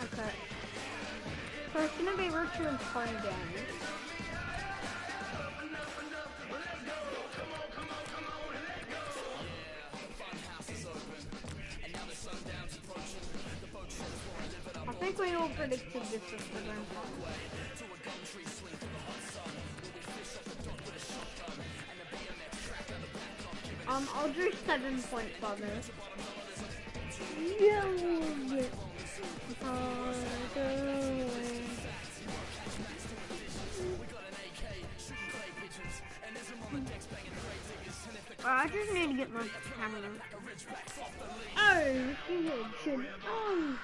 Okay. So it's gonna be Richmond's home game. I think we all predicted this was the grand final. I'll do 7 points on this. Yeah. I just need to get my camera. Oh, shit. Oh.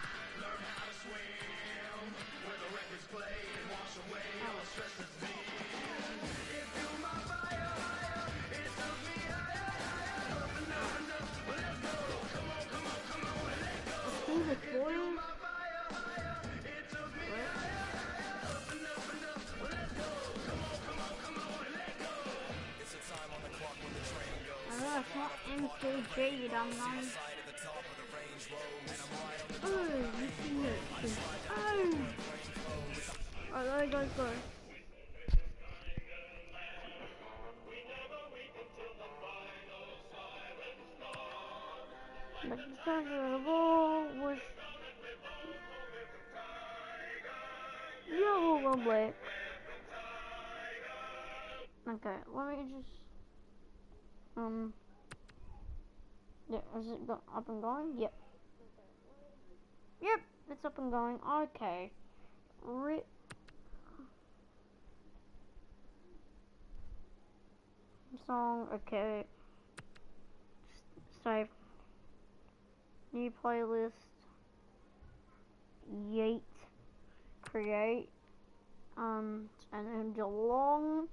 It's not MKG, you dumb man. Oh, you see it. Oh! Alright, there you guys go. But the center of the ball was yellow or black. Okay, let me just yeah, is it up and going? Yep. Yep, it's up and going. Okay. Song, okay. Save. New playlist. Yeet. Create. And then Geelong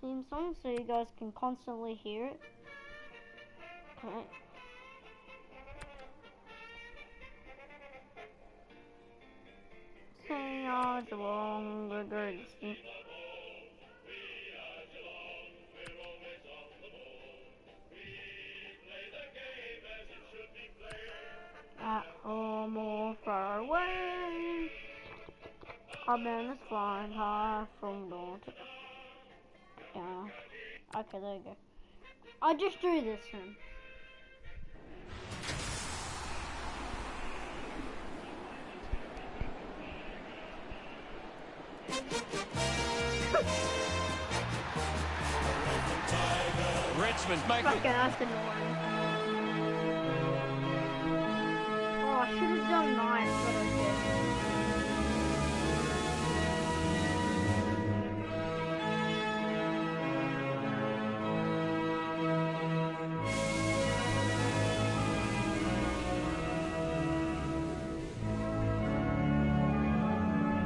theme song so you guys can constantly hear it. Okay. Sing on Geelong, the greatest. At home or far away, our man is flying high from dawn to yeah. Okay, there you go. I just drew this one. Richmond's making. Fucking that's annoying. Oh, I should have done 9, but I did.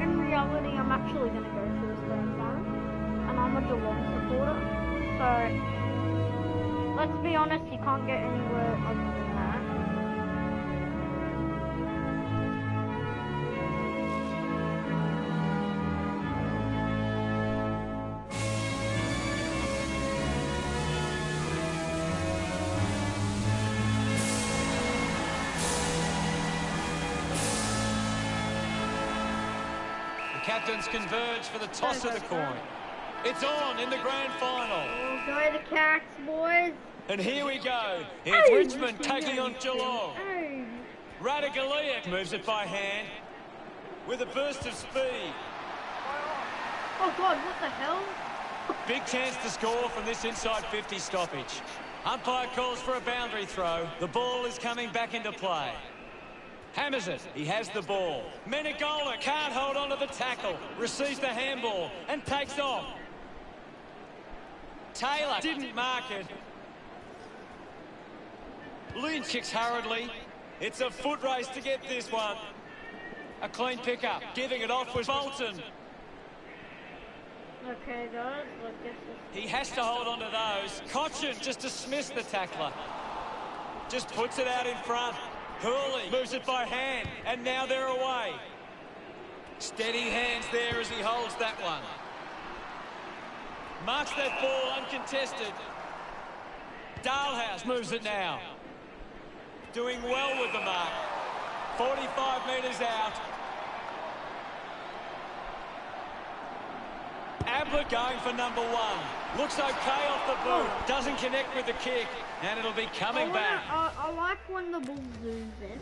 In reality, I'm actually going to go for this grand final, and I'm a Geelong supporter, so let's be honest, you can't get anywhere other than that. Captains converge for the toss of the coin. It's on in the grand final. Oh, go the Cats, boys. And here we go. It's Richmond taking on Geelong. Hey. Radagaliak moves it by hand with a burst of speed. Oh God, what the hell? Big chance to score from this inside 50 stoppage. Umpire calls for a boundary throw. The ball is coming back into play. Hammers it. He has the ball. Menegola can't hold on to the tackle. Receives the handball and takes off. Taylor didn't mark it. Lynch kicks hurriedly. It's a foot race to get this one. A clean pickup. Giving it off was Bolton. Okay, guys, I guess He has to hold on to those. Cochin just dismissed the tackler. Just puts it out in front. Hurley moves it by hand, and now they're away. Steady hands there as he holds that one. Marks that ball uncontested. Dalhouse moves it now. Doing well with the mark. 45 metres out. Ablett going for number 1. Looks okay off the boot. Doesn't connect with the kick. And it'll be coming back. I like when the ball zooms in.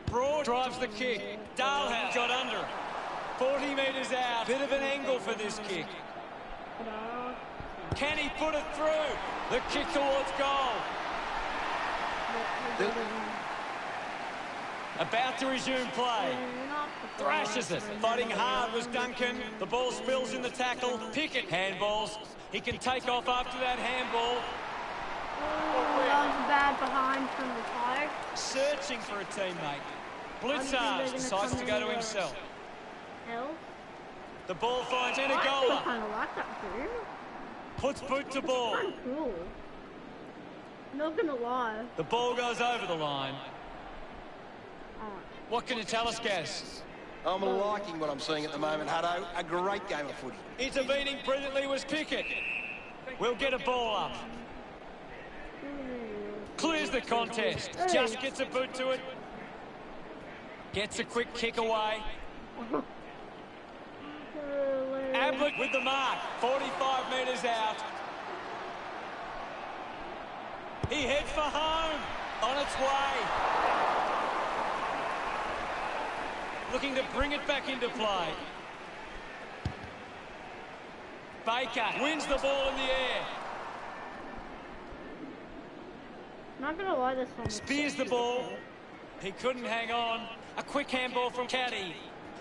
Broad drives the kick. Dalhouse got under it. 40 metres out. Bit of an angle for this kick. Can he put it through? The kick towards goal. About to resume play. Thrashes it. Fighting hard was Duncan. The ball spills in the tackle. Pickett handballs. He can take off after that handball. That was bad behind from the Tigers. Searching for a teammate. Blitzard decides to go to himself. The ball finds Menegola. I kind of like that too. Puts boot to ball. It's cool. Not gonna lie. The ball goes over the line. What can you tell us, Gaz? I'm liking what I'm seeing at the moment, Hutto. A great game of footy. Intervening brilliantly was Pickett. We'll get a ball up. Clears the contest. Just gets a boot to it. Gets a quick kick away. Ablett with the mark. 45 metres out. He heads for home. On its way. Looking to bring it back into play. Baker wins the ball in the air. Not gonna lie, this one. Spears the ball. He couldn't hang on. A quick handball from Caddy.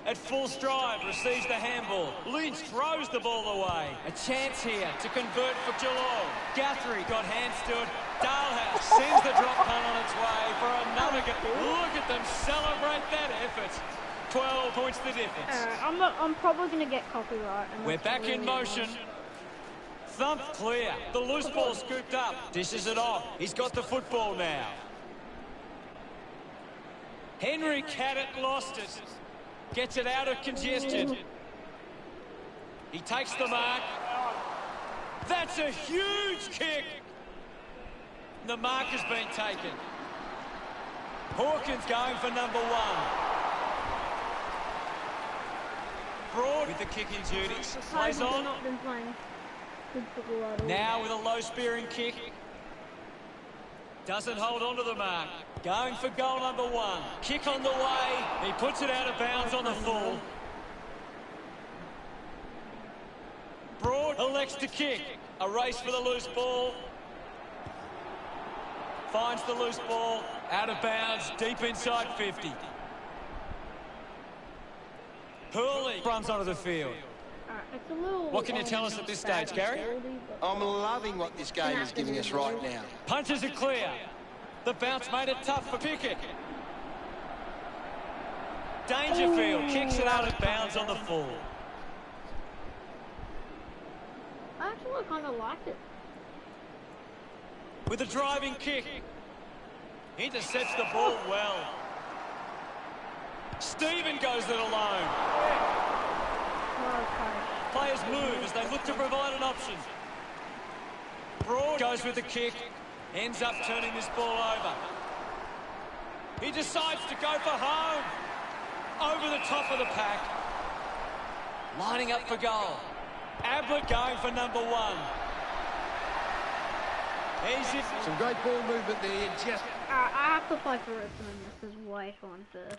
At full stride, receives the handball. Lynch throws the ball away. A chance here to convert for Geelong. Guthrie got hands to it. Dalhouse sends the drop punt on its way for another go. Look at them celebrate that effort. 12 points the difference. I'm probably going to get copyright. We're back in motion. Thump clear. The loose ball scooped up. Dishes it off. He's got the football now. Henry Cadditt lost it. Gets it out of congestion. He takes the mark. That's a huge kick. The mark has been taken. Hawkins going for number 1. Broad with the kicking duties. Plays on. Now with a low spearing kick. Doesn't hold on to the mark. Going for goal number 1. Kick on the way. He puts it out of bounds on the full. Broad elects to kick. A race for the loose ball. Finds the loose ball. Out of bounds. Deep inside 50. Hurley runs onto the field. What can you tell us at this stage, Gary? I'm loving what this game is giving us right now. Punches it clear. The bounce made it tough for Pickett. Dangerfield kicks it out of bounds on the full. I actually kind of like it. With a driving kick. Intercepts the ball well. Stephen goes it alone. Players move as they look to provide an option. Broad goes with the kick. Ends up turning this ball over. He decides to go for home. Over the top of the pack. Lining up for goal. Ablett going for number 1. Easy. Some great ball movement there. Just. I have to play for Richmond. This is way too unfair.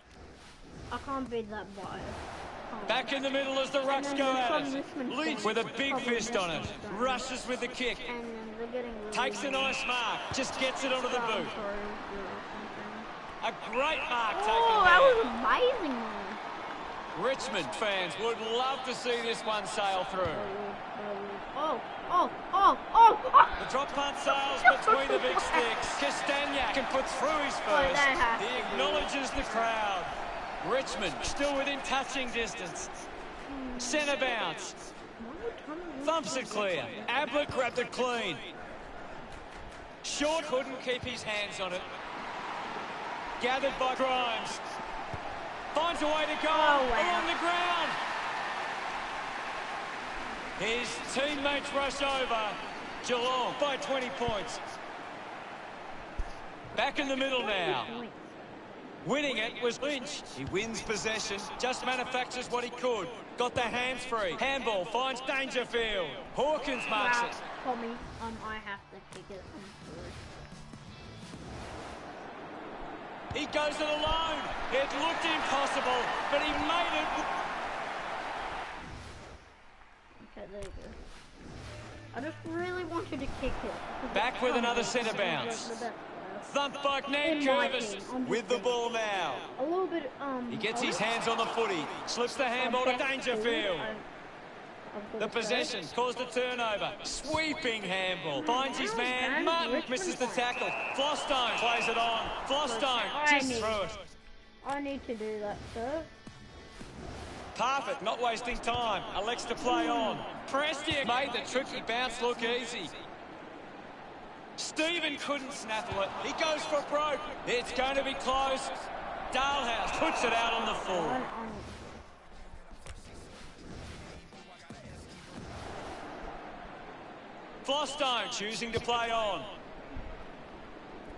I can't be that biased. Back in the middle as the Rucks go at it. Lynch with a big fist on it. Rushes with the kick. Takes a nice mark. Just gets it onto the boot. A great mark taken there. That was amazing, man. Richmond fans would love to see this one sail through. The drop punt sails between the big sticks. Castagnac can put through his first. He acknowledges the crowd. Richmond still within touching distance. Centre bounce. Thumps it clear. Ablett grabbed it clean. Short couldn't keep his hands on it. Gathered by Grimes. Finds a way to go along the ground. His teammates rush over. Geelong by 20 points. Back in the middle now. Winning it was Lynch. He wins possession, just manufactures what he could. Got the hands free. Handball finds Dangerfield. Hawkins marks it. For me, I have to kick it. He goes it alone. It looked impossible, but he made it. Okay, there you go. I just really wanted to kick it. Back with another centre bounce. Thumped by Nankervis with the ball now. A little bit, He gets his hands on the footy. Slips the handball to Dangerfield. The possession caused a turnover. Sweeping handball. Finds his man. Martin misses the tackle. Flostone plays it on. Flostone just through it. I need to do that, sir. Parfitt not wasting time. Elects to play on. Prestiak made the tricky bounce look easy. Stephen couldn't snaffle it. He goes for broke. It's going to be close. Dalhouse puts it out on the full. Flostone choosing to play on.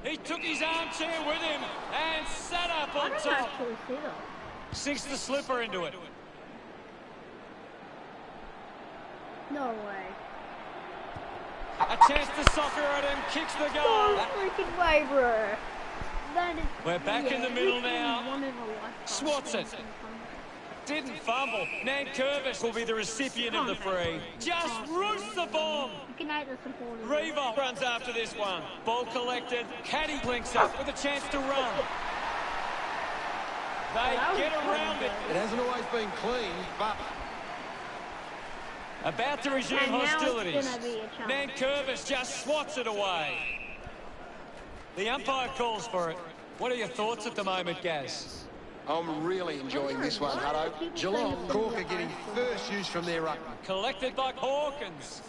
He took his armchair with him and sat up on top. Sinks the slipper into it. No way. A chance to soccer at him, kicks the goal. No freaking way, bro. That is, we're back in the middle now. Swats it. Didn't fumble. Nankervis will be the recipient of the free. Just roosts the bomb. Revo runs after this one. Ball collected. Caddy blinks up with a chance to run. They get around it. It hasn't always been clean, but... About to resume hostilities. Nankervis just swats it away. The umpire calls for it. What are your thoughts at the moment, Gaz? I'm really enjoying this one, Hutto. Geelong Corker getting first use from their ruckman. Collected by Hawkins.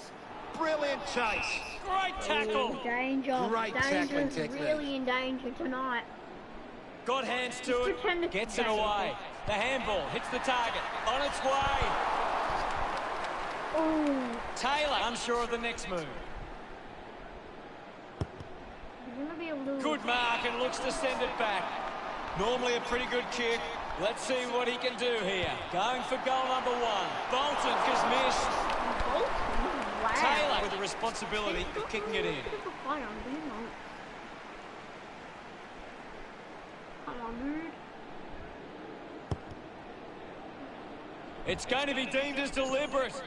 Brilliant chase. Great tackle. Danger. Great tackling technique. Really in danger tonight. Got hands to it. Gets it away. The handball hits the target. On its way. Ooh. Taylor unsure of the next move. Good mark and looks to send it back. Normally a pretty good kick. Let's see what he can do here. Going for goal number one. Bolton has missed. Wow. Taylor with the responsibility of kicking it in. Come on, dude. It's going to be deemed as deliberate.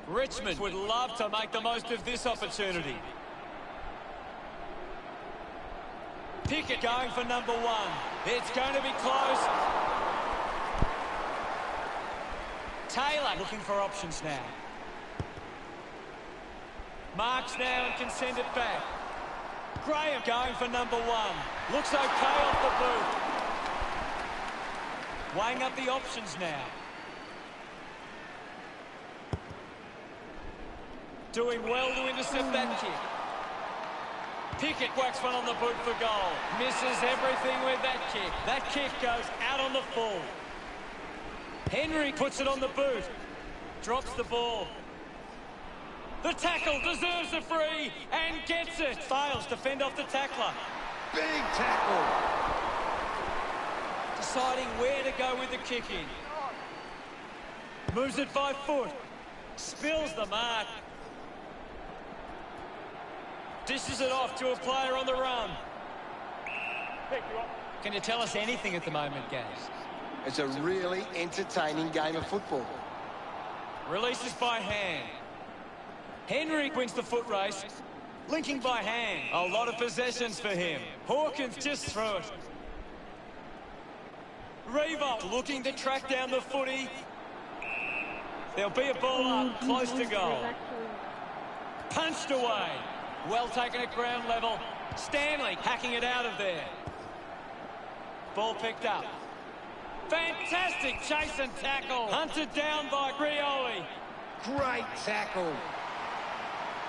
Richmond would love to make the most of this opportunity. Pickett going for number one. It's going to be close. Taylor looking for options now. Marks now and can send it back. Graham going for number one. Looks okay off the boot. Weighing up the options now. Doing well to intercept that kick. Pickett whacks one on the boot for goal. Misses everything with that kick. That kick goes out on the full. Henry puts it on the boot. Drops the ball. The tackle deserves a free and gets it. Fails to fend off the tackler. Big tackle. Deciding where to go with the kicking. Moves it by foot. Spills the mark. Dishes it off to a player on the run. Can you tell us anything at the moment, Gaz? It's a really entertaining game of football. Releases by hand. Henry wins the foot race. Linking by hand. A lot of possessions for him. Hawkins just threw it. Revolt looking to track down the footy. There'll be a ball up, close to goal. Punched away. Well taken at ground level. Stanley hacking it out of there. Ball picked up. Fantastic chase and tackle. Hunted down by Rioli. Great tackle.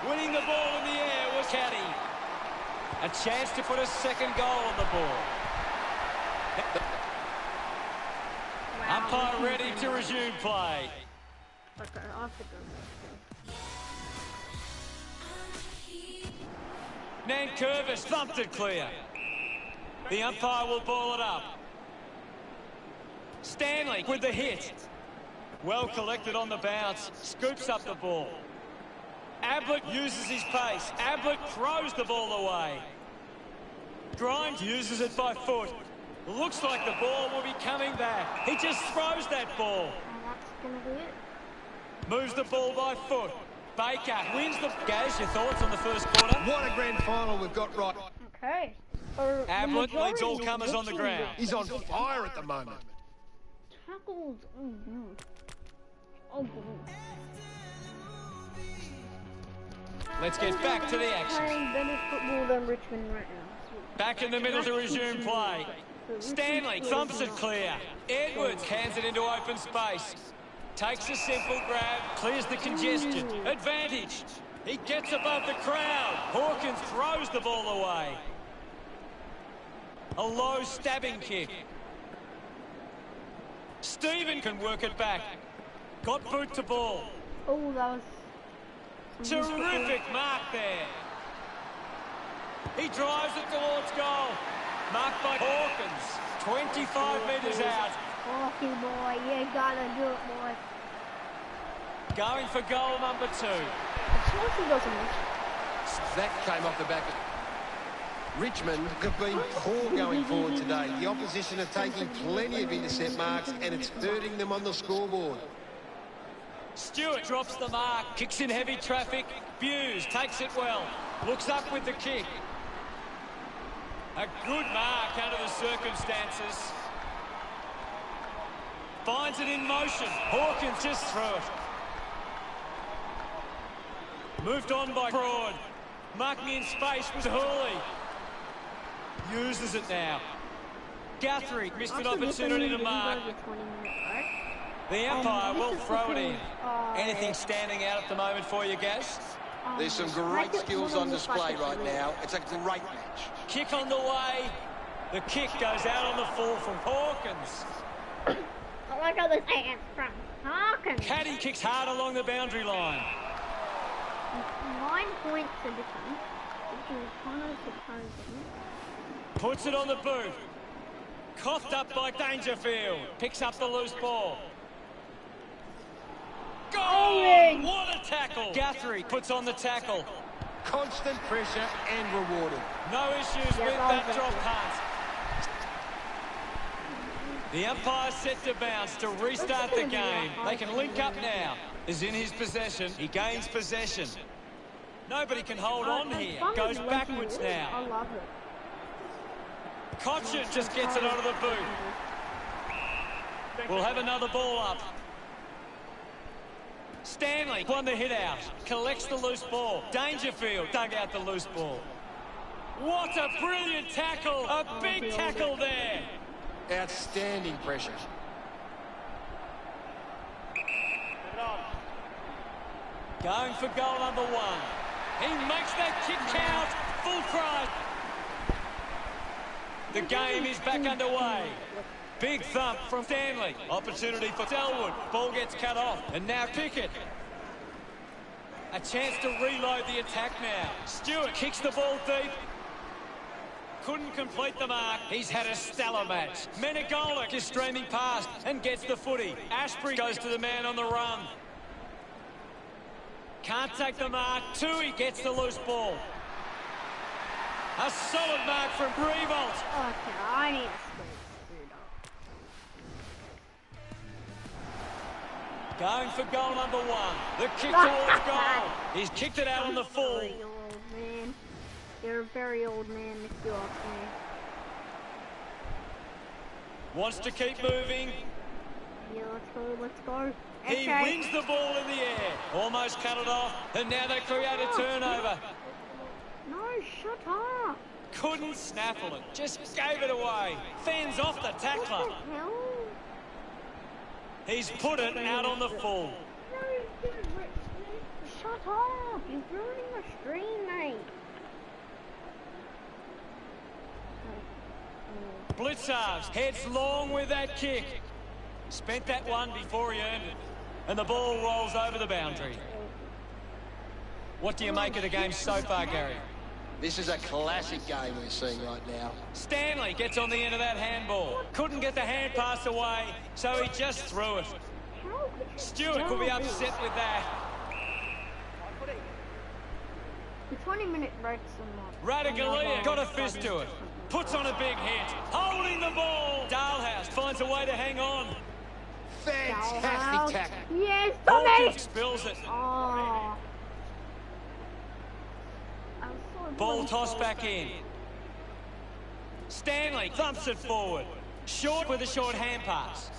Winning the ball in the air was Caddy. A chance to put a second goal on the board. Wow. Umpire ready to resume play. Okay, off it goes. Nankervis thumped it clear. The umpire will ball it up. Stanley with the hit. Well collected on the bounce. Scoops up the ball. Ablett uses his pace. Ablett throws the ball away. Grimes uses it by foot. Looks like the ball will be coming back. He just throws that ball. And that's going to be it. Moves the ball by foot. Baker wins the... Gaz, your thoughts on the first quarter? What a grand final we've got right. Okay. Ablett leads all comers on the ground. He's on fire at the moment. Tackles. Oh, no. Oh, Let's get back to the action. Playing better football than Richmond right now. Back in the middle to resume play. Stanley thumps it clear. Edwards hands it into open space. Takes a simple grab, clears the congestion. Advantage. He gets above the crowd. Hawkins throws the ball away. A low stabbing kick. Stephen can work it back. Got boot to ball. Oh, that was... Terrific mark there. He drives it towards goal. Marked by Hawkins. 25 metres out. Okay, boy, you gotta do it, boy. Going for goal number 2. Chelsea doesn't miss. That came off the back of... Richmond have been poor going forward today. The opposition are taking plenty of intercept marks and it's hurting them on the scoreboard. Stewart drops the mark, kicks in heavy traffic. Buse takes it well. Looks up with the kick. A good mark under the circumstances. Finds it in motion. Hawkins just threw it. Moved on by Broad. Marking in space was Hurley. Uses it now. Guthrie missed an opportunity to mark. The umpire will throw it in. Anything standing out at the moment for you, Gaz? There's some great skills on display right now. It's a great match. Kick on the way. The kick goes out on the full from Hawkins. I like how they say it's from Hawkins. Caddy kicks hard along the boundary line. 9 points to defend, which is kind of surprising. Puts it on the boot. Coughed up by Dangerfield. Picks up the loose ball. Goal! Oh, What a tackle! Guthrie puts on the tackle. Constant pressure and rewarded. No issues with that drop punt. The umpire set to bounce to restart the game. They can link up now. Is in his possession. He gains possession. Nobody can hold on here. Goes backwards now. I love it. Cochin just gets it out of the boot. We'll have another ball up. Stanley won the hit out. Collects the loose ball. Dangerfield dug out the loose ball. What a brilliant tackle. A big tackle there. Outstanding pressure. Going for goal number 1. He makes that kick count. Full cry. The game is back underway. Big thump from Stanley. Opportunity for Selwood. Ball gets cut off. And now Pickett. A chance to reload the attack now. Stewart kicks the ball deep. Couldn't complete the mark. He's had a stellar match. Menegolik is streaming past and gets the footy. Ashbury goes to the man on the run. Can't take the mark. Tui gets the loose ball. A solid mark from Revolt. Okay, I need a Going for goal number 1. The kick towards goal. He's kicked it out on the full. Very old man. You're a very old man, if you ask me. Wants to keep moving. Yeah, let's go, let's go. He wins the ball in the air. Almost cut it off, and now they create a turnover. No, shut up. Couldn't snaffle it. Just gave it away. Fans off the tackler. What the hell? He's put it out on the full. No, shut up. You're ruining the stream, mate. Blitzarves heads long with that kick. Spent that one before he earned it. And the ball rolls over the boundary. What do you make of the game so far, Gary? This is a classic game we're seeing right now. Stanley gets on the end of that handball. Couldn't get the hand pass away, so he just threw it. Stewart could be upset with that. The 20-minute breaks and Radaglia got a fist to it. Puts on a big hit. Holding the ball. Dalhouse finds a way to hang on. Fantastic tackle. Yes, Tommy! Spills it. Oh. Ball tossed back in. Stanley thumps it forward. Short with a short hand pass.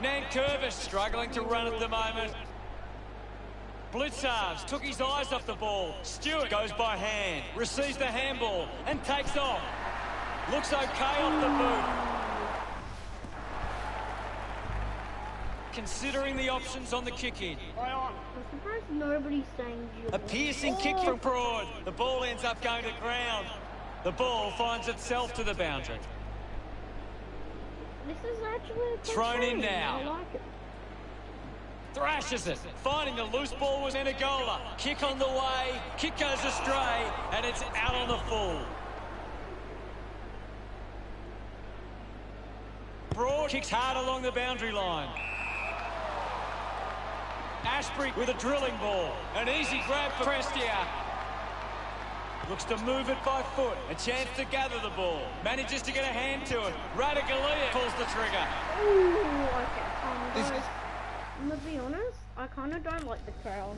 Nankervis struggling to run at the moment. Blitzarves took his eyes off the ball. Stewart goes by hand, receives the handball and takes off. Looks okay off the boot. Considering the options on the kick-in. I'm surprised nobody's saying you. A piercing kick from Broad. The ball ends up going to ground. The ball finds itself to the boundary. This is actually a good Thrown in game. now. I like it. Thrashes it. Finding the loose ball was Menegola. Kick on the way. Kick goes astray. And it's out on the full. Broad kicks hard along the boundary line. Ashbury with a drilling ball. An easy grab for Prestia. Looks to move it by foot. A chance to gather the ball. Manages to get a hand to it. Radaglia pulls the trigger. Ooh, okay. I'm gonna be honest, I kind of don't like the crowd.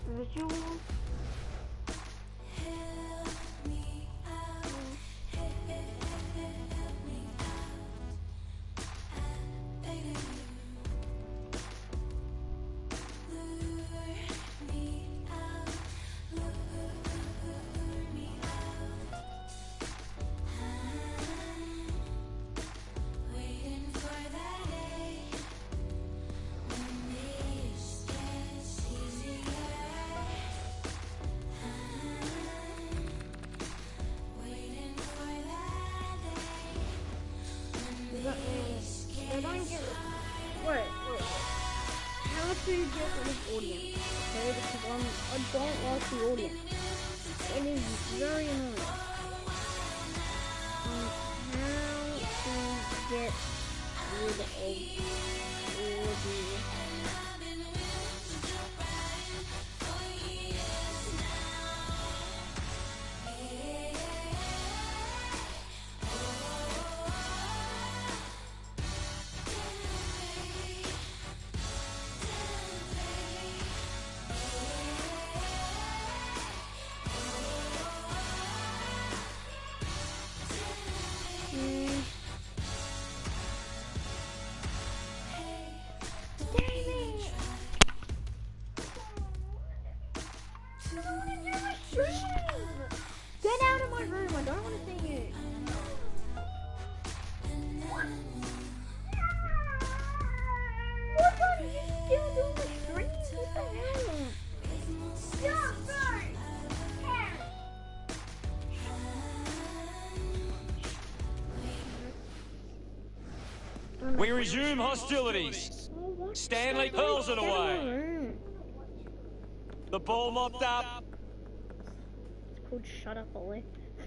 Visual. I don't get it. Wait. How to get rid of audience? Okay, because I don't like the audience. It is very annoying. How to get rid of audience? Get out of my room, I don't want to see you. What are you still doing the stream? What the hell? We resume hostilities. Stanley hurls it away. The ball mopped up. It's called Shut Up, Ollie.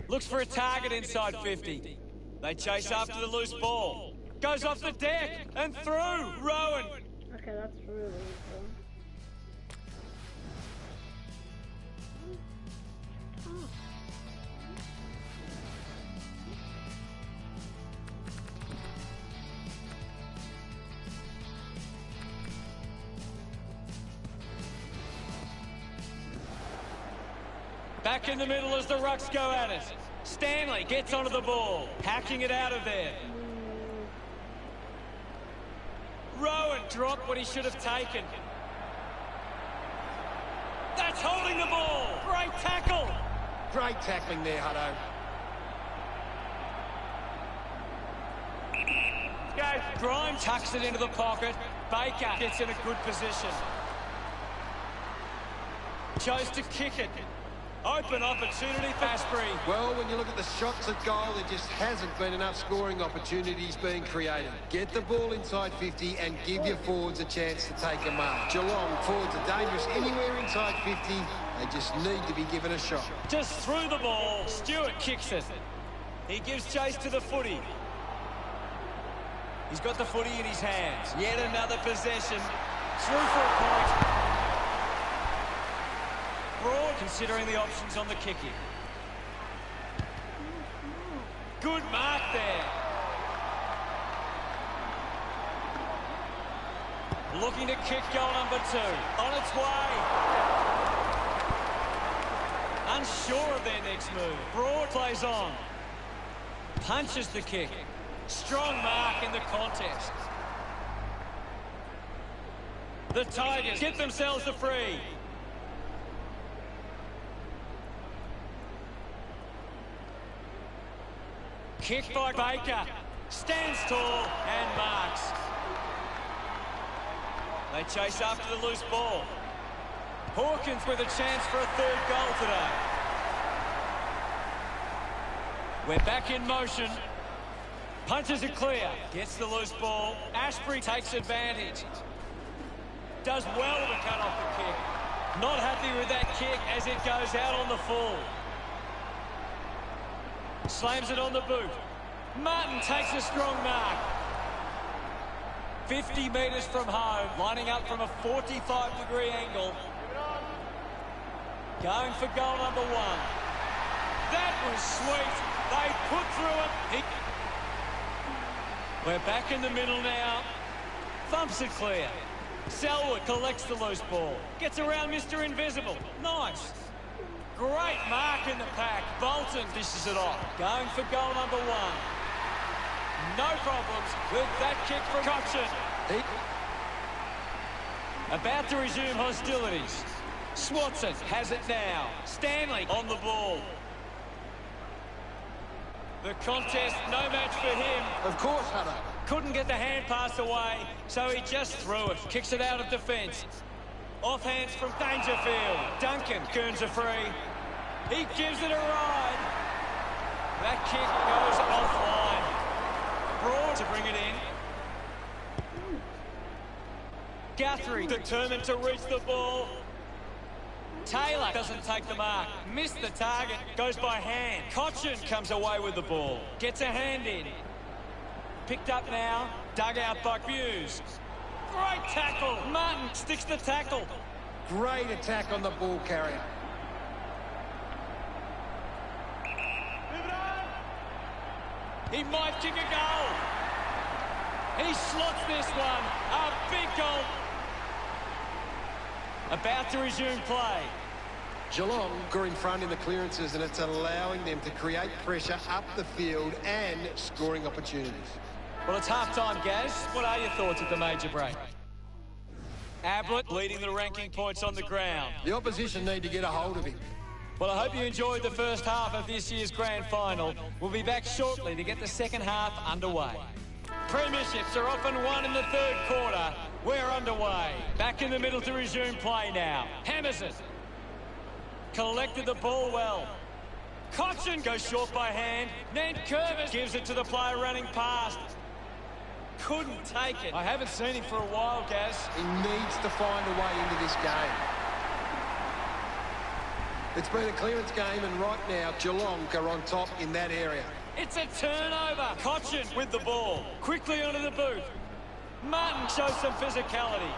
Looks for a target inside 50. They chase after the loose ball. Goes off the deck and through. Rowan Okay, that's really cool. Oh. Back in the middle as the Rucks go at it. Stanley gets onto the ball, hacking it out of there. Rowan dropped what he should have taken. That's holding the ball. Great tackle. Great tackling there, Hutto. Grime tucks it into the pocket. Baker gets in a good position. Chose to kick it. Open opportunity for Asprey. Well, when you look at the shots at goal, there just hasn't been enough scoring opportunities being created. Get the ball inside 50 and give your forwards a chance to take a mark. Geelong forwards are dangerous anywhere inside 50. They just need to be given a shot. Just threw the ball. Stewart kicks it. He gives chase to the footy. He's got the footy in his hands. Yet another possession. Through for a point. Broad considering the options on the kicking. Good mark there. Looking to kick goal number 2. On its way. Unsure of their next move. Broad plays on. Punches the kick. Strong mark in the contest. The Tigers get themselves the free. Kick by Baker. Stands tall and marks. They chase after the loose ball. Hawkins with a chance for a third goal today. We're back in motion. Punches it clear. Gets the loose ball. Asprey takes advantage. Does well to cut off the kick. Not happy with that kick as it goes out on the full. Slams it on the boot. Martin takes a strong mark. 50 metres from home. Lining up from a 45-degree angle. Going for goal number 1. That was sweet. They put through it. We're back in the middle now. Thumps it clear. Selwood collects the loose ball. Gets around Mr. Invisible. Nice. Great mark in the pack. Bolton dishes it off. Going for goal number 1. No problems with that kick from Cochin. About to resume hostilities. Swatson has it now. Stanley on the ball. The contest, no match for him. Of course, Hutto. Couldn't get the hand pass away, so he just threw it. Kicks it out of defence. Off hands from Dangerfield. Duncan earns a free. He gives it a ride. That kick goes offline. Broad to bring it in. Guthrie determined to reach the ball. Taylor doesn't take the mark. Missed the target. Goes by hand. Cochin comes away with the ball. Gets a hand in. Picked up now. Dug out by Hughes. Great tackle. Martin sticks the tackle. Great attack on the ball carrier. He might kick a goal. He slots this one. A big goal. About to resume play. Geelong are in front in the clearances, and it's allowing them to create pressure up the field and scoring opportunities. Well, it's half-time, Gaz. What are your thoughts at the major break? Ablett leading the ranking points on the ground. The opposition need to get a hold of him. Well, I hope you enjoyed the first half of this year's grand final. We'll be back shortly to get the second half underway. Premierships are often won in the third quarter. We're underway. Back in the middle to resume play now. Hammers it. Collected the ball well. Cochin goes short by hand. Nankervis gives it to the player running past. Couldn't take it. I haven't seen him for a while, Gaz. He needs to find a way into this game. It's been a clearance game, and right now, Geelong are on top in that area. It's a turnover. Cochin with the ball. Quickly onto the boot. Martin shows some physicality.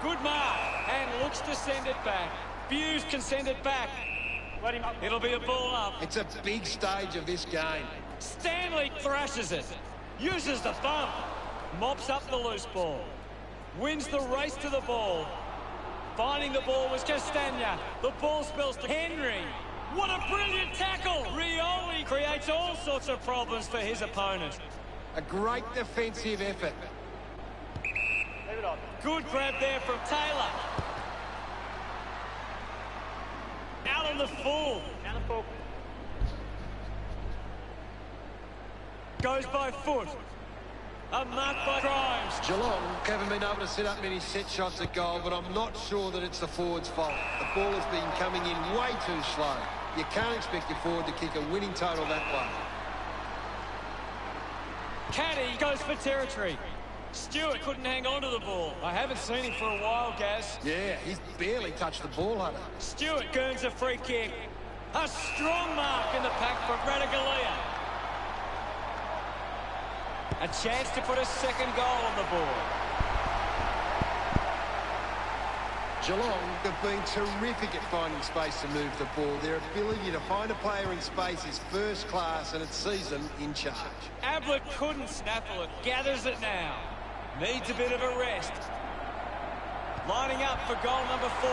Good mark. And looks to send it back. Hughes can send it back. Let him up. It'll be a ball up. It's a big stage of this game. Stanley thrashes it. Uses the bump. Mops up the loose ball. Wins the race to the ball. Finding the ball was Castagna. The ball spills to Henry. What a brilliant tackle! Rioli creates all sorts of problems for his opponent. A great defensive effort. Leave it on. Good grab there from Taylor. Out on the full. Down the full. Goes by foot. A mark by Grimes. Geelong haven't been able to set up many set shots at goal, but I'm not sure that it's the forward's fault. The ball has been coming in way too slow. You can't expect your forward to kick a winning total that way. Caddy goes for territory. Stewart couldn't hang on to the ball. I haven't seen him for a while, Gaz. Yeah, he's barely touched the ball, Hunter. Stewart earns a free kick. A strong mark in the pack from Radaglia. A chance to put a second goal on the board. Geelong have been terrific at finding space to move the ball. Their ability to find a player in space is first class, and it's season in charge. Ablett couldn't snaffle it. Gathers it now. Needs a bit of a rest. Lining up for goal number 4.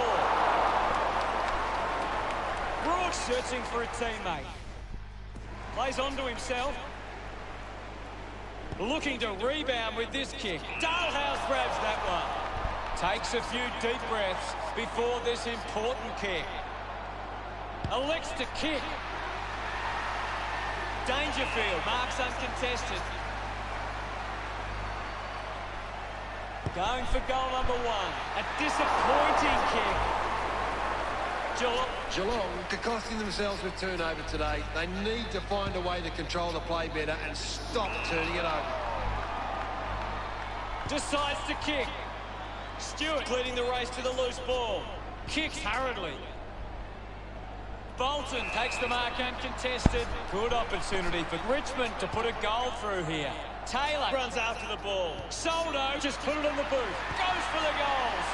Broad searching for a teammate. Plays on to himself. Looking to rebound with this kick. Dalhouse grabs that one. Takes a few deep breaths before this important kick. Elects to kick. Dangerfield marks uncontested. Going for goal number 1. A disappointing kick. Geelong are costing themselves with turnover today. They need to find a way to control the play better and stop turning it over. Decides to kick. Stewart leading the race to the loose ball. Kicks hurriedly. Bolton takes the mark uncontested. Good opportunity for Richmond to put a goal through here. Taylor runs after the ball. Soldo just put it on the boot. Goes for the goals.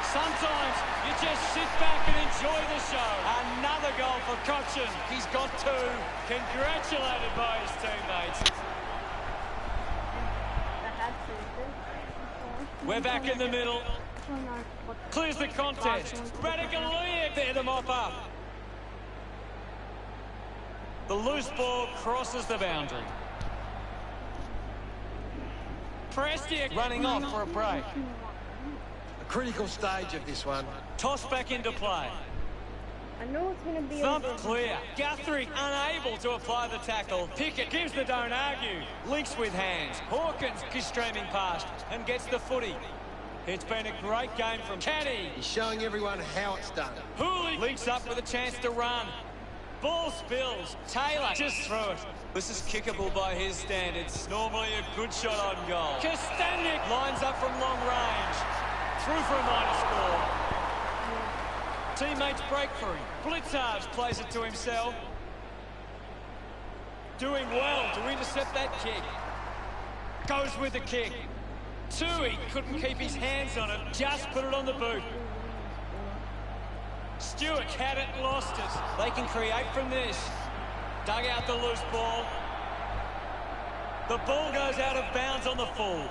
Sometimes you just sit back and enjoy the show. Another goal for Cochin. He's got 2. Congratulated by his teammates. We're back in the middle. Clears the contest. Radaglia there to mop up. The loose ball crosses the boundary. Prestia running off for a break. A critical stage of this one. Toss back into play. I know it's going to be Thump clear. Guthrie unable to apply the tackle. Pickett gives the don't argue. Links with hands. Hawkins is streaming past and gets the footy. It's been a great game from Caddy. He's showing everyone how it's done. Hooley links up with a chance to run. Ball spills. Taylor just through it. This is kickable by his standards. Normally a good shot on goal. Castagna lines up from long range. Through for a minor score. Teammates break for him. Blitzards plays it to himself. Doing well to intercept that kick. Goes with the kick. Tui couldn't keep his hands on it. Just put it on the boot. Stewart had it and lost it. They can create from this. Dug out the loose ball. The ball goes out of bounds on the full.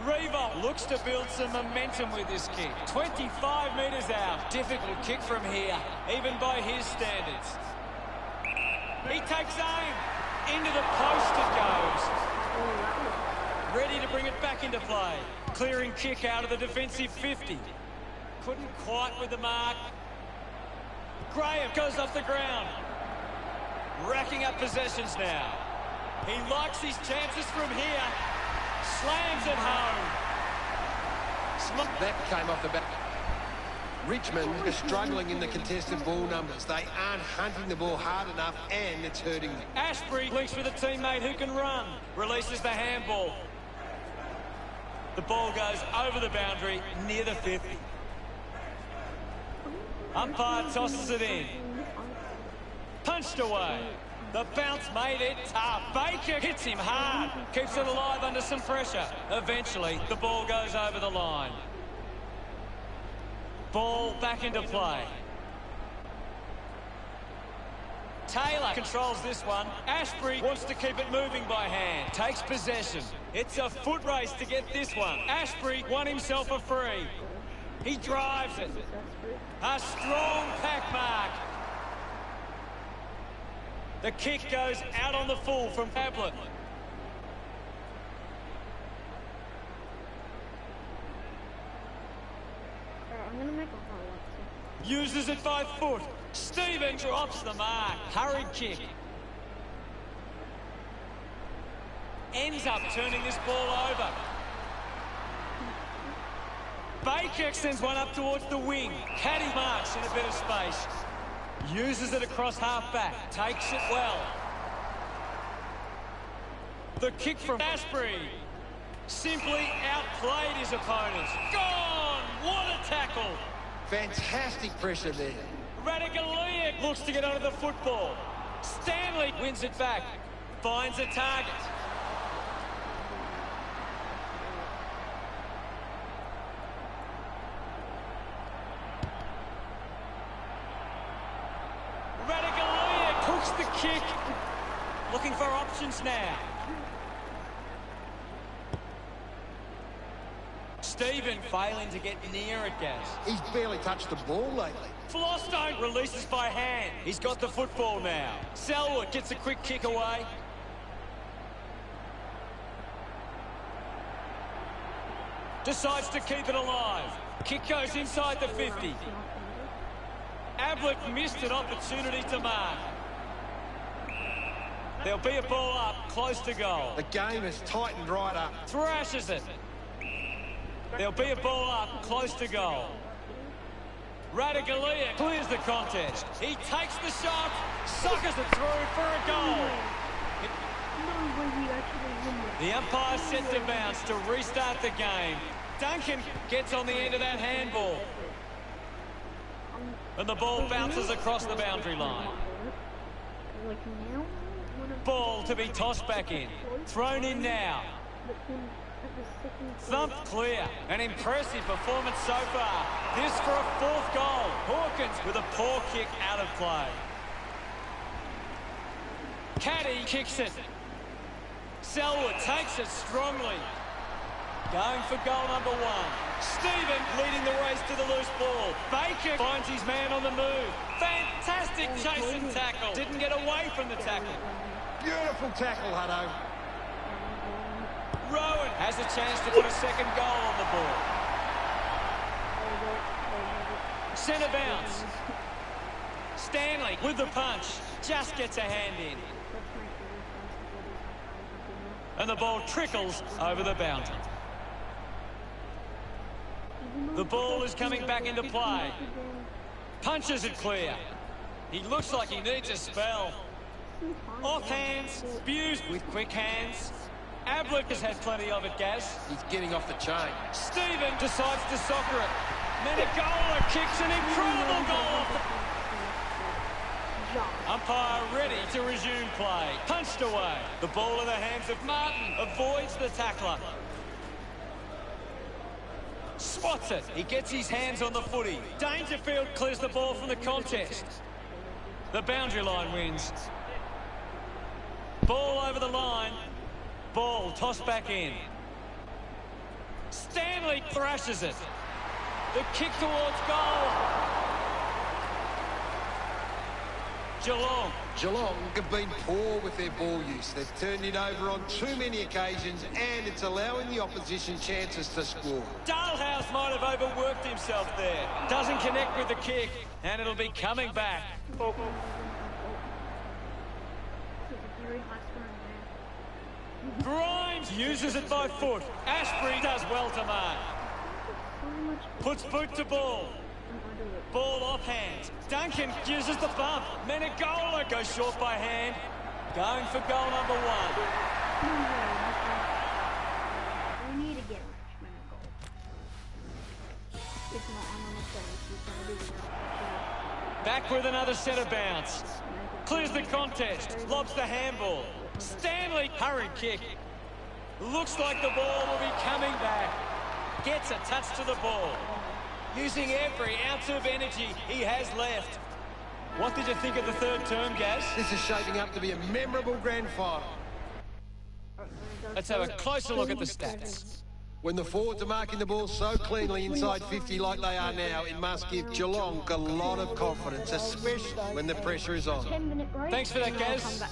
Revolt looks to build some momentum with this kick. 25 metres out. Difficult kick from here, even by his standards. He takes aim. Into the post it goes. Ready to bring it back into play. Clearing kick out of the defensive 50. Couldn't quite with the mark. Graham goes off the ground. Racking up possessions now. He likes his chances from here. Slams it home. That came off the back. Richmond are struggling in the contested ball numbers. They aren't hunting the ball hard enough, and it's hurting them. Ashbury links with a teammate who can run. Releases the handball. The ball goes over the boundary near the 50. Umpire tosses it in. Punched away. The bounce made it tough. Baker hits him hard. Keeps it alive under some pressure. Eventually, the ball goes over the line. Ball back into play. Taylor controls this one. Ashbury wants to keep it moving by hand. Takes possession. It's a foot race to get this one. Ashbury won himself a free. He drives it. A strong pack mark. The kick goes out on the full from Ablett. I'm gonna make a hole. Uses it by foot. Stephen drops the mark. Hurried kick. Ends up turning this ball over. Baker sends one up towards the wing. Caddy marks in a bit of space. Uses it across half-back. Takes it well. The kick from Ashbury. Simply outplayed his opponent. Gone! What a tackle! Fantastic pressure there. Radagaliak looks to get onto the football. Stanley wins it back. Finds a target. Radagaliak hooks the kick. Looking for options now. Stephen failing to get near it, Gaz. He's barely touched the ball lately. Flostone releases by hand. He's got the football now. Selwood gets a quick kick away. Decides to keep it alive. Kick goes inside the 50. Ablett missed an opportunity to mark. There'll be a ball up, close to goal. The game has tightened right up. Thrashes it. There'll be a ball up, close to goal. Radagaliak clears the contest. He takes the shot, suckers it through for a goal. The umpire set to bounce to restart the game. Duncan gets on the end of that handball. And the ball bounces across the boundary line. Ball to be tossed back in. Thrown in now. Thumped clear. An impressive performance so far. This for a fourth goal. Hawkins with a poor kick out of play. Caddy kicks it. Selwood takes it strongly. Going for goal number one. Stephen leading the race to the loose ball. Baker finds his man on the move. Fantastic chase and tackle. Didn't get away from the tackle. Beautiful tackle, Hutto. Rowan has a chance to put a second goal on the board. Centre bounce. Stanley with the punch. Just gets a hand in. And the ball trickles over the boundary. The ball is coming back into play. Punches it clear. He looks like he needs a spell. Off hands, spews with quick hands. Ablett has had plenty of it, Gaz. He's getting off the chain. Stephen decides to soccer it. Menegola kicks an incredible goal. Umpire ready to resume play. Punched away. The ball in the hands of Martin. Avoids the tackler. Swats it. He gets his hands on the footy. Dangerfield clears the ball from the contest. The boundary line wins. Ball over the line. Ball tossed back in. Stanley thrashes it. The kick towards goal. Geelong have been poor with their ball use. They've turned it over on too many occasions and it's allowing the opposition chances to score. Dalhouse might have overworked himself there. Doesn't connect with the kick and it'll be coming back. Grimes uses it by foot. Ashbury does well to mark. Puts boot to ball. Ball off hands. Duncan uses the bump. Menegola goes short by hand. Going for goal number one. We need to get Richmond a goal. It's not Back with another centre bounce. Clears the contest. Lobs the handball. Stanley, hurried kick. Looks like the ball will be coming back. Gets a touch to the ball. Using every ounce of energy he has left. What did you think of the third term, Gaz? This is shaping up to be a memorable grand final. Let's have a closer look at the stats. When the forwards are marking the ball so cleanly inside 50 like they are now, it must give Geelong a lot of confidence, especially when the pressure is on. Thanks for that, Gaz.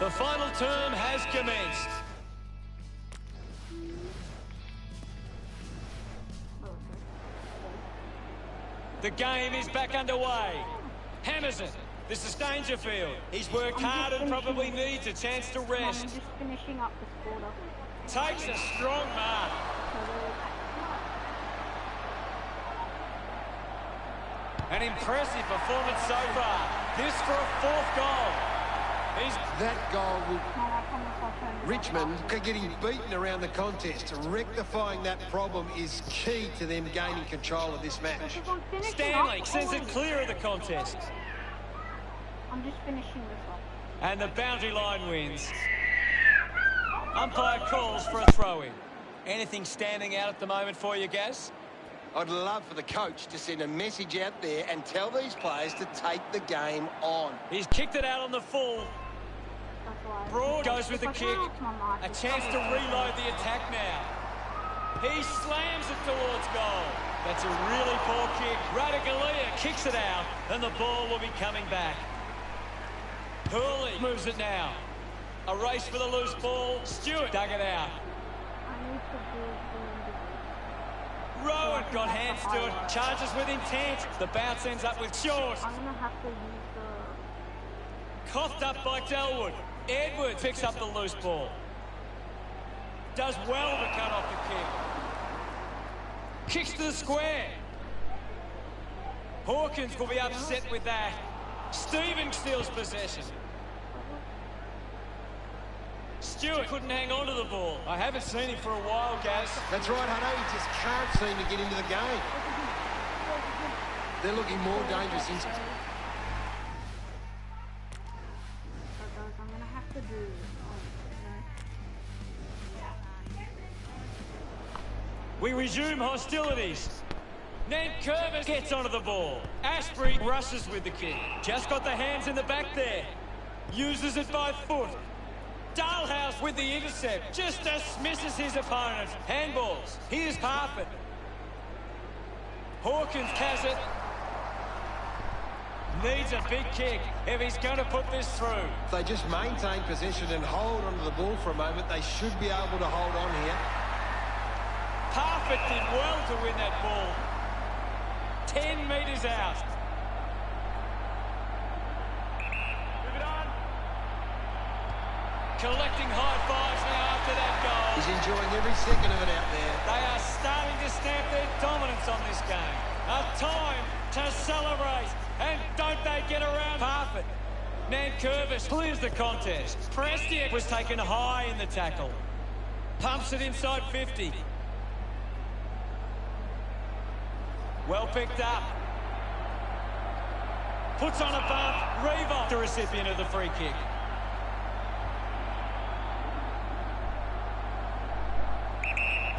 The final term has commenced. The game is back underway. Hammers it. This is Dangerfield. He's worked hard and probably needs a chance to rest. I'm just finishing up this quarter. Takes a strong mark. An impressive performance so far. This for a fourth goal. That goal will... Richmond getting beaten around the contest. Rectifying that problem is key to them gaining control of this match. Stanley sends it clear of the contest. I'm just finishing this up. And the boundary line wins. Umpire calls for a throw-in. Anything standing out at the moment for you, Gaz? I'd love for the coach to send a message out there and tell these players to take the game on. He's kicked it out on the full. Broad goes with the kick. A chance to reload the attack now. He slams it towards goal. That's a really poor kick. Radagalia kicks it out, and the ball will be coming back. Hurley moves it now. A race for the loose ball. Stewart dug it out. Rowan got hands to it. Charges with intent. The bounce ends up with short. I'm gonna have to use the... Coughed up by Delwood. Edwards picks up the loose ball. Does well to cut off the kick. Kicks to the square. Hawkins will be upset with that. Stevens steals possession. Stewart couldn't hang on to the ball. I haven't seen him for a while, Gaz. That's right, Hutto. He just can't seem to get into the game. They're looking more dangerous inside. I'm gonna have to do... We resume hostilities. Curvis gets onto the ball. Ashbury rushes with the kick. Just got the hands in the back there. Uses it by foot. Dalhouse with the intercept. Just dismisses his opponent. Handballs. Here's Parfitt. Hawkins has it. Needs a big kick if he's going to put this through. If they just maintain possession and hold onto the ball for a moment, they should be able to hold on here. Parfitt did well to win that ball. 10 metres out. Move it on. Collecting high fives now after that goal. He's enjoying every second of it out there. They are starting to stamp their dominance on this game. A time to celebrate. And don't they get around Parfitt. Curvis clears the contest. Prestiak was taken high in the tackle. Pumps it inside 50. Well picked up. Puts on a bump. Revo, the recipient of the free kick.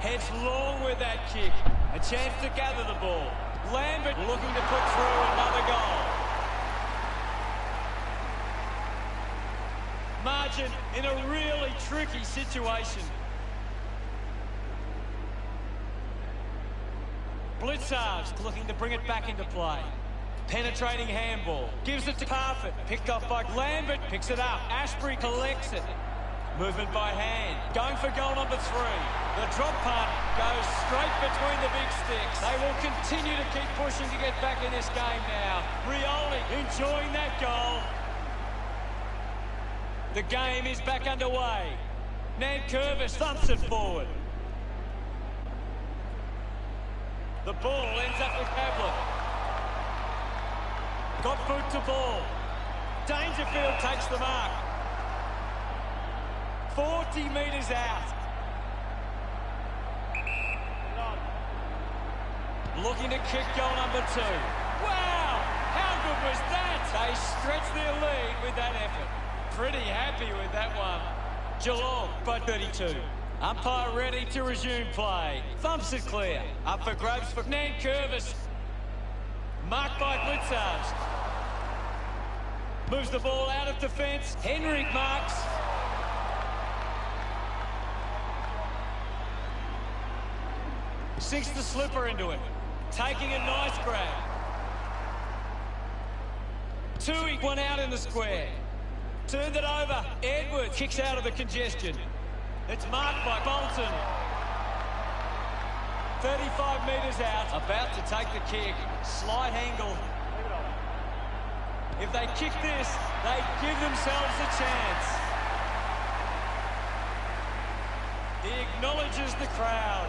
Heads long with that kick. A chance to gather the ball. Lambert looking to put through another goal. Margin in a really tricky situation. Blitzards looking to bring it back into play. Penetrating handball. Gives it to Parfitt. Picked off by Lambert. Picks it up. Ashbury collects it. Movement by hand. Going for goal number 3. The drop punt goes straight between the big sticks. They will continue to keep pushing to get back in this game now. Rioli enjoying that goal. The game is back underway. Curvis thumps it forward. The ball ends up with Pavlik. Got boot to ball. Dangerfield takes the mark. 40 metres out. Looking to kick goal number 2. Wow! How good was that? They stretched their lead with that effort. Pretty happy with that one. Geelong by 32. Umpire ready to resume play. Thumps it clear. Up for grabs for Curvis. Marked by Blitzards. Moves the ball out of defence. Henrik marks. Sinks the slipper into it. Taking a nice grab. Tui one out in the square. Turned it over. Edwards kicks out of the congestion. It's marked by Bolton. 35 metres out. About to take the kick. Slight angle. If they kick this, they give themselves a chance. He acknowledges the crowd.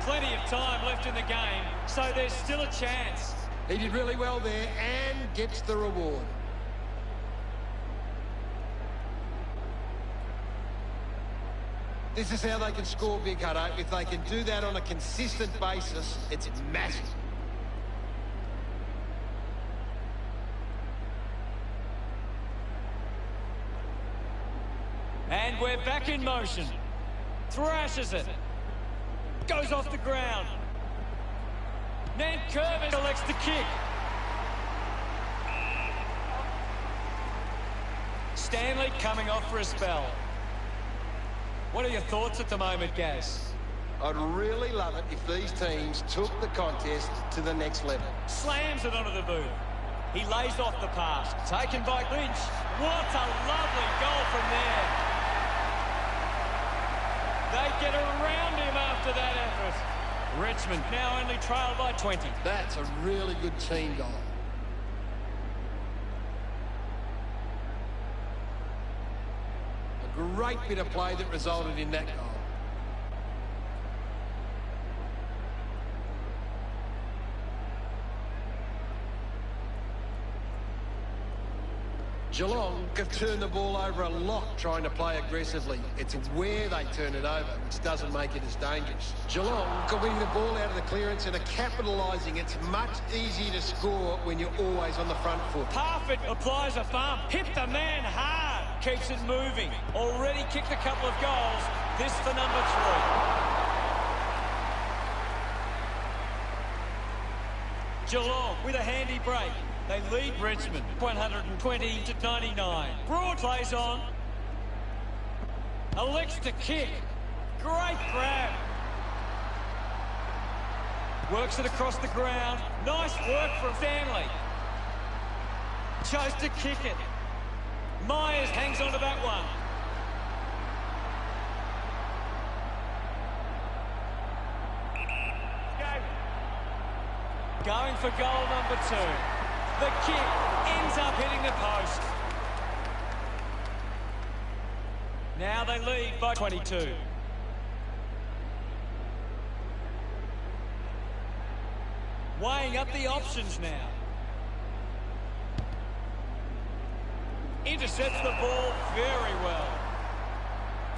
Plenty of time left in the game, so there's still a chance. He did really well there and gets the reward. This is how they can score big, Hutto. If they can do that on a consistent basis, it's massive. And we're back in motion. Thrashes it. Goes off the ground. Curvis collects the kick. Stanley coming off for a spell. What are your thoughts at the moment, Gaz? I'd really love it if these teams took the contest to the next level. Slams it onto the boot. He lays off the pass. Taken by Lynch. What a lovely goal from there. They get around him after that effort. Richmond now only trailed by 20. That's a really good team goal. A great bit of play that resulted in that goal. Geelong have turned the ball over a lot trying to play aggressively. It's where they turn it over, which doesn't make it as dangerous. Geelong are winning the ball out of the clearance and are capitalising. It's much easier to score when you're always on the front foot. Parfitt applies a bump. Hit the man hard. Keeps it moving. Already kicked a couple of goals. This for number 3. Geelong with a handy break. They lead Richmond 120 to 99. Broad plays on. Elects to kick. Great grab. Works it across the ground. Nice work from Stanley. Chose to kick it. Myers hangs on to that one. Going for goal number 2. The kick ends up hitting the post. Now they lead by 22. Weighing up the options now. Intercepts the ball very well.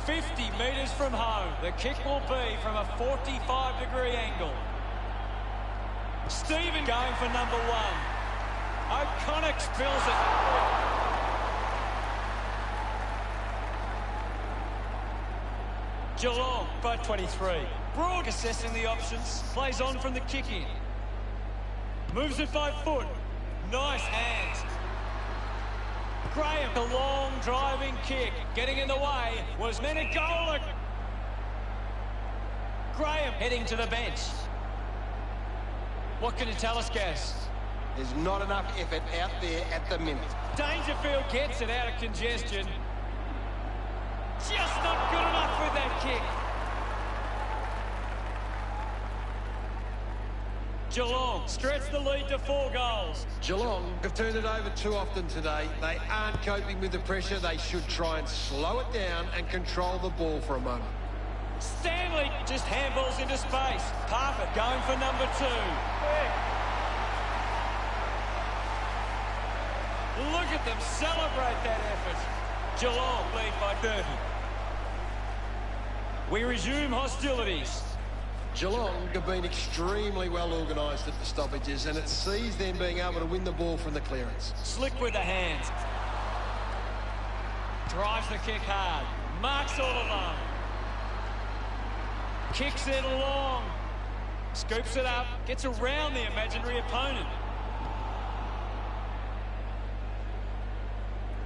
50 metres from home. The kick will be from a 45-degree angle. Stephen going for number 1. O'Connor spills it. Geelong by 23. Broad assessing the options. Plays on from the kick in. Moves it by foot. Nice hands. Graham, the long driving kick. Getting in the way was Menegola. Graham heading to the bench. What can you tell us, Gaz? There's not enough effort out there at the minute. Dangerfield gets it out of congestion. Just not good enough with that kick. Geelong stretch the lead to 4 goals. Geelong have turned it over too often today. They aren't coping with the pressure. They should try and slow it down and control the ball for a moment. Stanley just handballs into space. Parfitt going for number 2. Look at them celebrate that effort. Geelong lead by 30. We resume hostilities. Geelong have been extremely well organised at the stoppages, and it sees them being able to win the ball from the clearance. Slick with the hands. Drives the kick hard. Marks all alone. Kicks it long. Scoops it up. Gets around the imaginary opponent.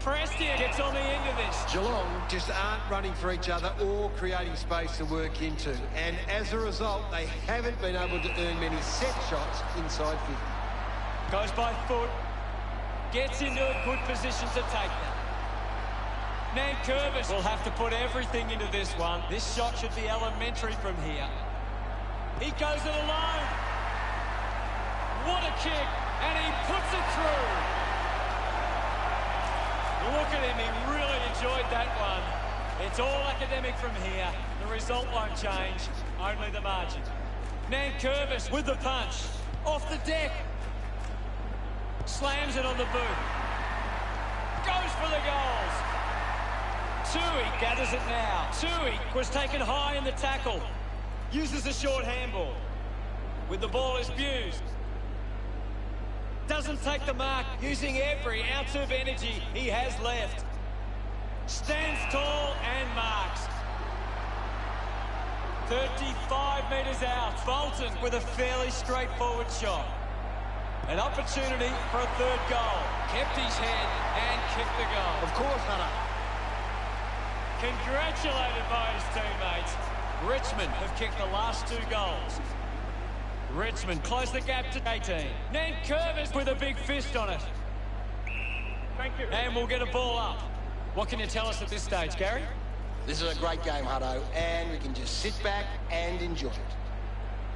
Prestia gets on the end of this. Geelong just aren't running for each other or creating space to work into. And as a result, they haven't been able to earn many set shots inside 50. Goes by foot. Gets into a good position to take that. Nankervis will have to put everything into this one. This shot should be elementary from here. He goes it alone. What a kick. And he puts it through. Look at him, he really enjoyed that one. It's all academic from here. The result won't change, only the margin. Nankervis with the punch. Off the deck. Slams it on the boot. Goes for the goals. Tui gathers it now. Tui was taken high in the tackle. Uses a short handball. With the ball abused. Doesn't take the mark, using every ounce of energy he has left. Stands tall and marks. 35 metres out. Bolton with a fairly straightforward shot. An opportunity for a 3rd goal. Kept his head and kicked the goal. Of course, Hunter. Congratulated by his teammates. Richmond have kicked the last 2 goals. Richmond close the gap to 18. Nankervis with a big fist on it. Thank you. And we'll get a ball up. What can you tell us at this stage, Gary? This is a great game, Hutto, and we can just sit back and enjoy it.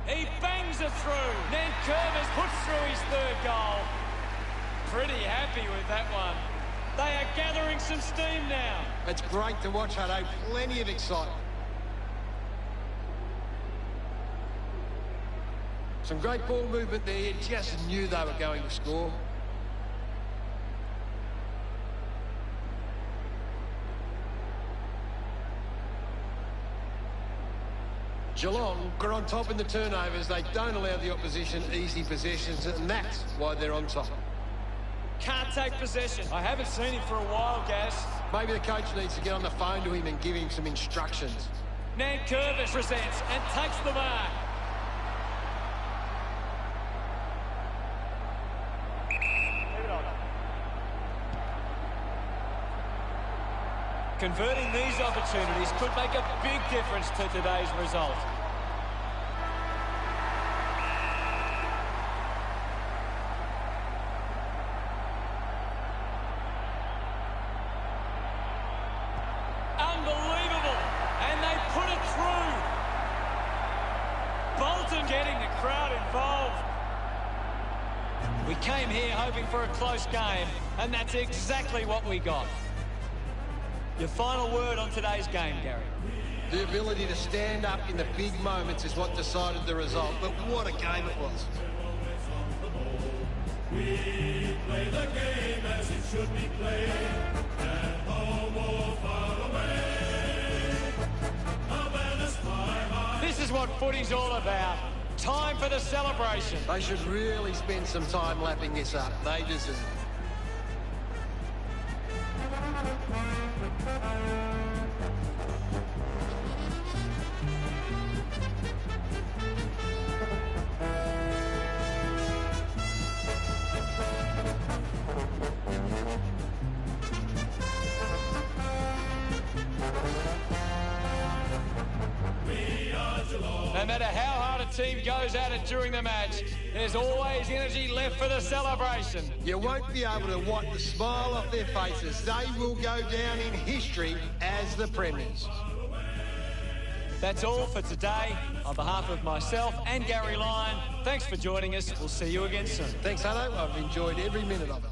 He bangs it through. Nankervis puts through his 3rd goal. Pretty happy with that one. They are gathering some steam now. It's great to watch, Hutto. Plenty of excitement. Some great ball movement there. You just knew they were going to score. Geelong are on top in the turnovers. They don't allow the opposition easy possessions, and that's why they're on top. Can't take possession. I haven't seen him for a while, Gaz. Maybe the coach needs to get on the phone to him and give him some instructions. Nankervis presents and takes the mark. Converting these opportunities could make a big difference to today's result. Unbelievable! And they put it through! Bolton getting the crowd involved. We came here hoping for a close game, and that's exactly what we got. Your final word on today's game, Gary? The ability to stand up in the big moments is what decided the result, but what a game it was. We play the game as it should be played, at home or far away. A banners fly high. This is what footy's all about. Time for the celebration. They should really spend some time lapping this up. They deserve it. No matter how hard a team goes at it during the match, there's always energy left for the celebration. You won't be able to wipe the smile off their faces. They will go down in history as the premiers. That's all for today. On behalf of myself and Gary Lyon, thanks for joining us. We'll see you again soon. Thanks, Hutto. I've enjoyed every minute of it.